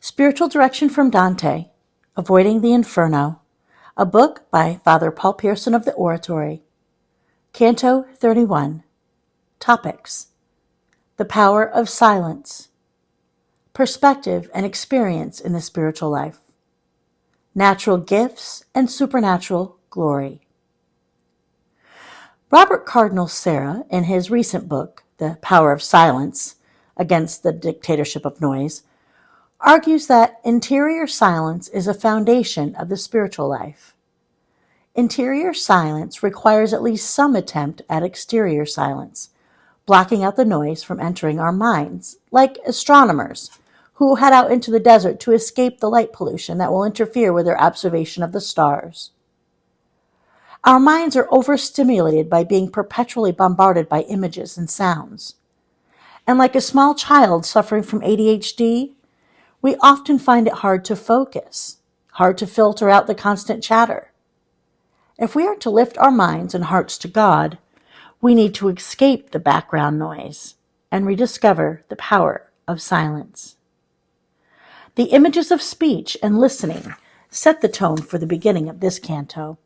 Spiritual Direction from Dante, Avoiding the Inferno, a book by Father Paul Pearson of the Oratory. Canto 31. Topics: The Power of Silence, Perspective and Experience in the Spiritual Life, Natural Gifts and Supernatural Glory. Robert Cardinal Sarah, in his recent book, The Power of Silence, Against the Dictatorship of Noise, argues that interior silence is a foundation of the spiritual life. Interior silence requires at least some attempt at exterior silence, blocking out the noise from entering our minds, like astronomers who head out into the desert to escape the light pollution that will interfere with their observation of the stars. Our minds are overstimulated by being perpetually bombarded by images and sounds. And like a small child suffering from ADHD, we often find it hard to focus, hard to filter out the constant chatter. If we are to lift our minds and hearts to God, we need to escape the background noise and rediscover the power of silence. The images of speech and listening set the tone for the beginning of this canto.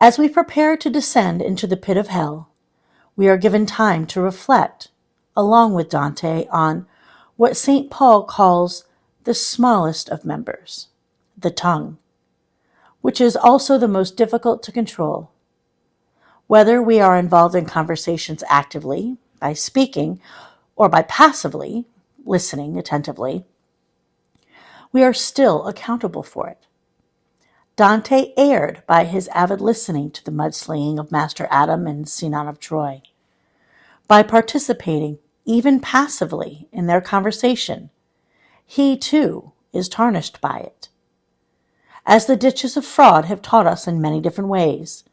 As we prepare to descend into the pit of hell, we are given time to reflect, along with Dante, on what St. Paul calls the smallest of members, the tongue, which is also the most difficult to control. Whether we are involved in conversations actively, by speaking, or by passively, listening attentively, we are still accountable for it. Dante erred by his avid listening to the mudslinging of Master Adam and Sinon of Troy. By participating, even passively, in their conversation, he, too, is tarnished by it. As the ditches of fraud have taught us in many different ways,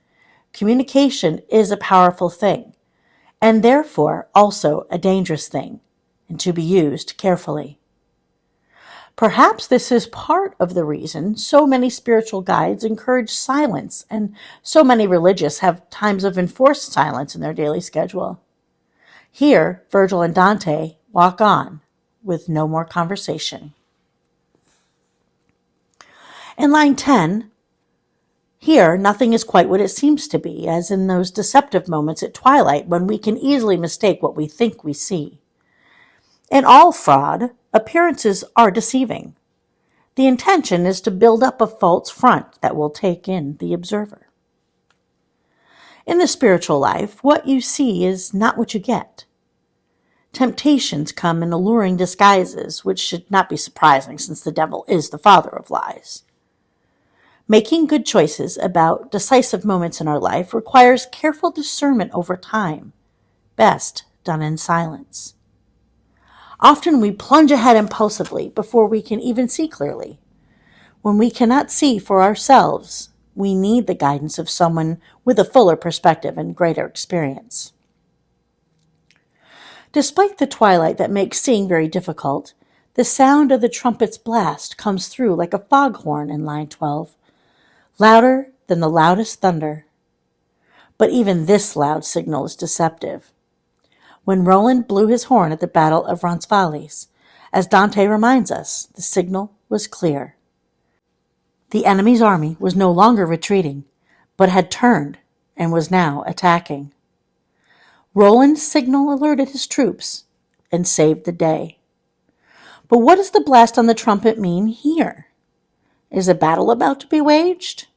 communication is a powerful thing, and therefore also a dangerous thing, and to be used carefully. Perhaps this is part of the reason so many spiritual guides encourage silence, and so many religious have times of enforced silence in their daily schedule. Here, Virgil and Dante walk on with no more conversation. In line 10, here nothing is quite what it seems to be, as in those deceptive moments at twilight when we can easily mistake what we think we see. In all fraud, appearances are deceiving. The intention is to build up a false front that will take in the observer. In the spiritual life, what you see is not what you get. Temptations come in alluring disguises, which should not be surprising since the devil is the father of lies. Making good choices about decisive moments in our life requires careful discernment over time, best done in silence. Often we plunge ahead impulsively before we can even see clearly. When we cannot see for ourselves, we need the guidance of someone with a fuller perspective and greater experience. Despite the twilight that makes seeing very difficult, the sound of the trumpet's blast comes through like a foghorn in line 12, louder than the loudest thunder. But even this loud signal is deceptive. When Roland blew his horn at the Battle of Roncesvalles, as Dante reminds us, the signal was clear. The enemy's army was no longer retreating, but had turned and was now attacking. Roland's signal alerted his troops and saved the day. But what does the blast on the trumpet mean here? Is a battle about to be waged?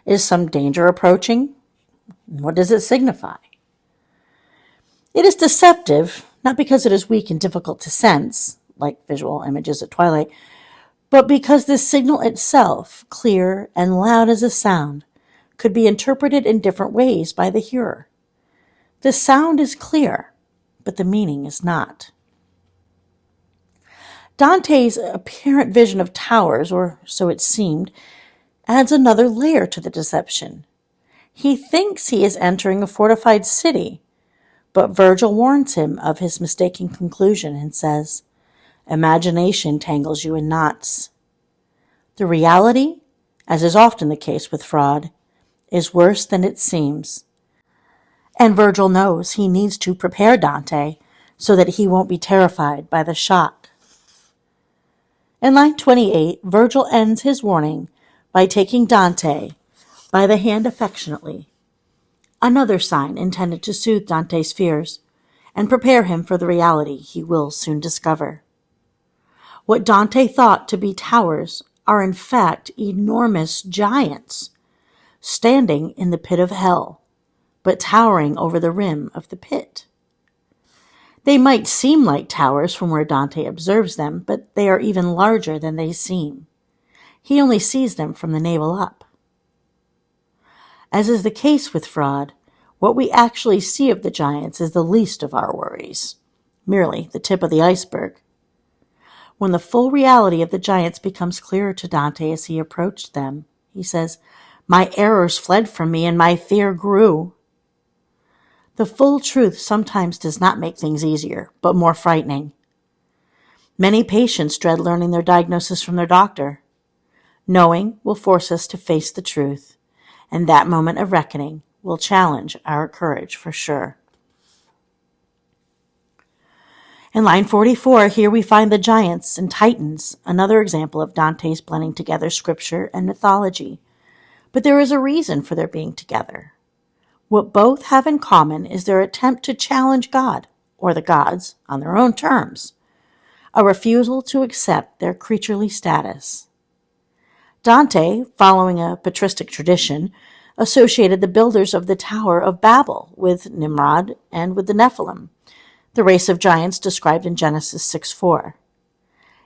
Is some danger approaching? What does it signify? It is deceptive, not because it is weak and difficult to sense, like visual images at twilight, but because this signal itself, clear and loud as a sound, could be interpreted in different ways by the hearer. The sound is clear, but the meaning is not. Dante's apparent vision of towers, or so it seemed, adds another layer to the deception. He thinks he is entering a fortified city, but Virgil warns him of his mistaken conclusion and says, "Imagination tangles you in knots." The reality, as is often the case with fraud, is worse than it seems. And Virgil knows he needs to prepare Dante so that he won't be terrified by the shock. In line 28, Virgil ends his warning by taking Dante by the hand affectionately, another sign intended to soothe Dante's fears and prepare him for the reality he will soon discover. What Dante thought to be towers are in fact enormous giants, standing in the pit of hell, but towering over the rim of the pit. They might seem like towers from where Dante observes them, but they are even larger than they seem. He only sees them from the navel up. As is the case with fraud, what we actually see of the giants is the least of our worries, merely the tip of the iceberg. When the full reality of the giants becomes clearer to Dante as he approached them, he says, "My errors fled from me and my fear grew." The full truth sometimes does not make things easier, but more frightening. Many patients dread learning their diagnosis from their doctor. Knowing will force us to face the truth, and that moment of reckoning will challenge our courage for sure. In line 44, here we find the giants and titans, another example of Dante's blending together scripture and mythology. But there is a reason for their being together. What both have in common is their attempt to challenge God, or the gods, on their own terms, a refusal to accept their creaturely status. Dante, following a patristic tradition, associated the builders of the Tower of Babel with Nimrod and with the Nephilim, the race of giants described in Genesis 6:4.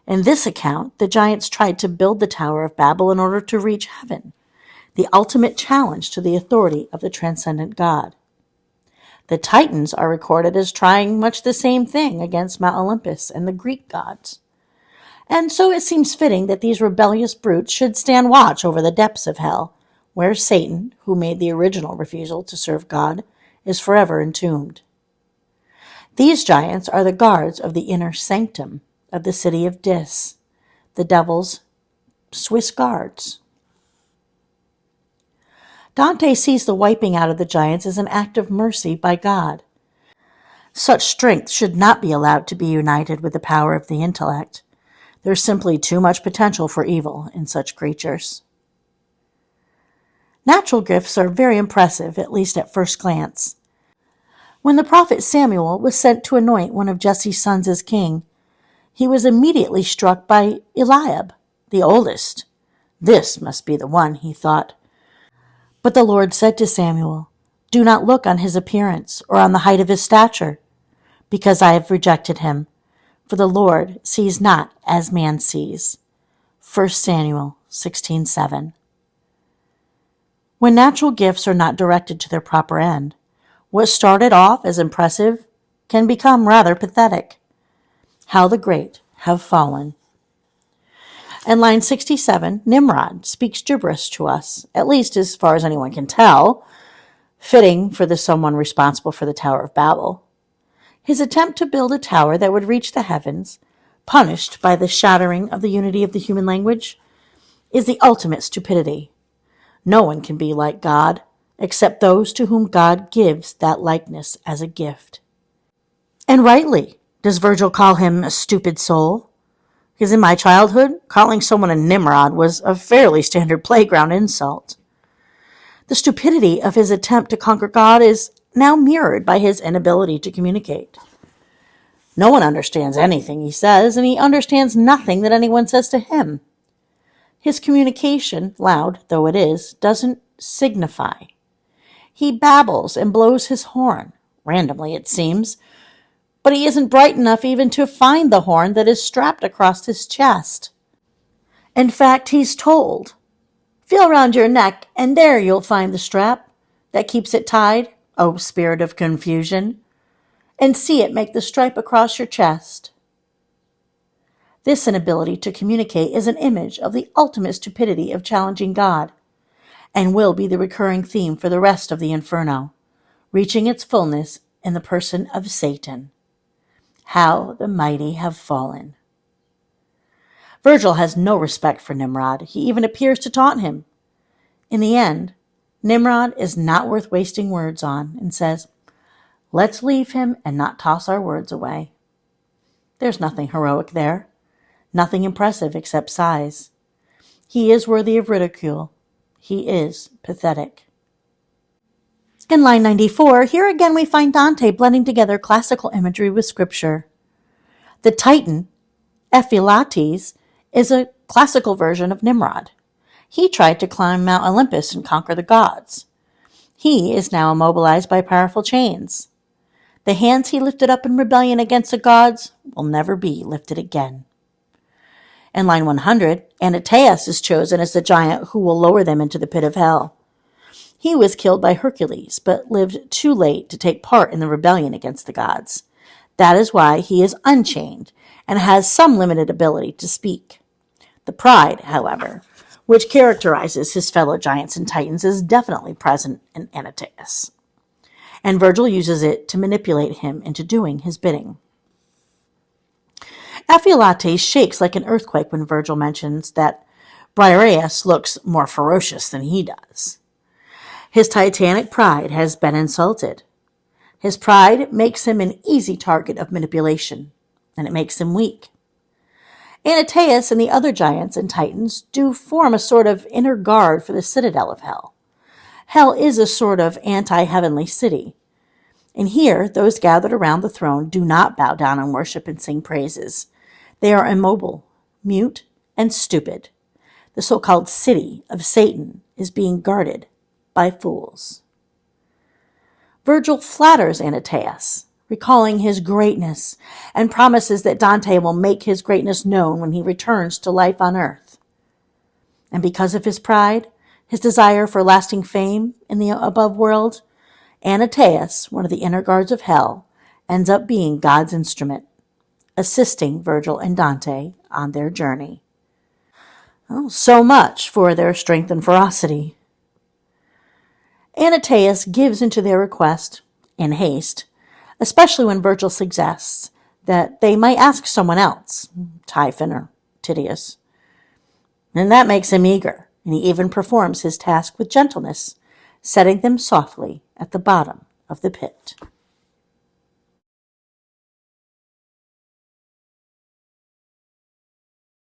In this account, the giants tried to build the Tower of Babel in order to reach heaven, the ultimate challenge to the authority of the transcendent God. The Titans are recorded as trying much the same thing against Mount Olympus and the Greek gods. And so it seems fitting that these rebellious brutes should stand watch over the depths of hell, where Satan, who made the original refusal to serve God, is forever entombed. These giants are the guards of the inner sanctum of the city of Dis, the devil's Swiss guards. Dante sees the wiping out of the giants as an act of mercy by God. Such strength should not be allowed to be united with the power of the intellect. There's simply too much potential for evil in such creatures. Natural gifts are very impressive, at least at first glance. When the prophet Samuel was sent to anoint one of Jesse's sons as king, he was immediately struck by Eliab, the oldest. This must be the one, he thought. But the Lord said to Samuel, "Do not look on his appearance or on the height of his stature, because I have rejected him. For the Lord sees not as man sees." 1 Samuel 16:7. When natural gifts are not directed to their proper end, what started off as impressive can become rather pathetic. How the great have fallen. In line 67, Nimrod speaks gibberish to us, at least as far as anyone can tell, fitting for the someone responsible for the Tower of Babel. His attempt to build a tower that would reach the heavens, punished by the shattering of the unity of the human language, is the ultimate stupidity. No one can be like God, except those to whom God gives that likeness as a gift. And rightly does Virgil call him a stupid soul, because in my childhood, calling someone a Nimrod was a fairly standard playground insult. The stupidity of his attempt to conquer God is now mirrored by his inability to communicate. No one understands anything he says, and he understands nothing that anyone says to him. His communication, loud though it is, doesn't signify. He babbles and blows his horn, randomly it seems, but he isn't bright enough even to find the horn that is strapped across his chest. In fact, he's told, "Feel round your neck, and there you'll find the strap that keeps it tied, O spirit of confusion, and see it make the stripe across your chest." This inability to communicate is an image of the ultimate stupidity of challenging God, and will be the recurring theme for the rest of the Inferno, reaching its fullness in the person of Satan. How the mighty have fallen. Virgil has no respect for Nimrod. He even appears to taunt him. In the end, Nimrod is not worth wasting words on and says, "Let's leave him and not toss our words away." There's nothing heroic there. Nothing impressive except size. He is worthy of ridicule. He is pathetic. In line 94, here again we find Dante blending together classical imagery with scripture. The Titan, Ephialtes, is a classical version of Nimrod. He tried to climb Mount Olympus and conquer the gods. He is now immobilized by powerful chains. The hands he lifted up in rebellion against the gods will never be lifted again. In line 100, Antaeus is chosen as the giant who will lower them into the pit of hell. He was killed by Hercules, but lived too late to take part in the rebellion against the gods. That is why he is unchained and has some limited ability to speak. The pride, however, which characterizes his fellow giants and titans, is definitely present in Antaeus, and Virgil uses it to manipulate him into doing his bidding. Ephialtes shakes like an earthquake when Virgil mentions that Briareus looks more ferocious than he does. His titanic pride has been insulted. His pride makes him an easy target of manipulation, and it makes him weak. Antaeus and the other giants and titans do form a sort of inner guard for the citadel of hell. Hell is a sort of anti-heavenly city. And here, those gathered around the throne do not bow down and worship and sing praises. They are immobile, mute, and stupid. The so-called city of Satan is being guarded by fools. Virgil flatters Antaeus, recalling his greatness, and promises that Dante will make his greatness known when he returns to life on earth. And because of his pride, his desire for lasting fame in the above world, Antaeus, one of the inner guards of hell, ends up being God's instrument, assisting Virgil and Dante on their journey. Oh, so much for their strength and ferocity. Antaeus gives into their request in haste, especially when Virgil suggests that they might ask someone else, Typhon or Titius. And that makes him eager, and he even performs his task with gentleness, setting them softly at the bottom of the pit.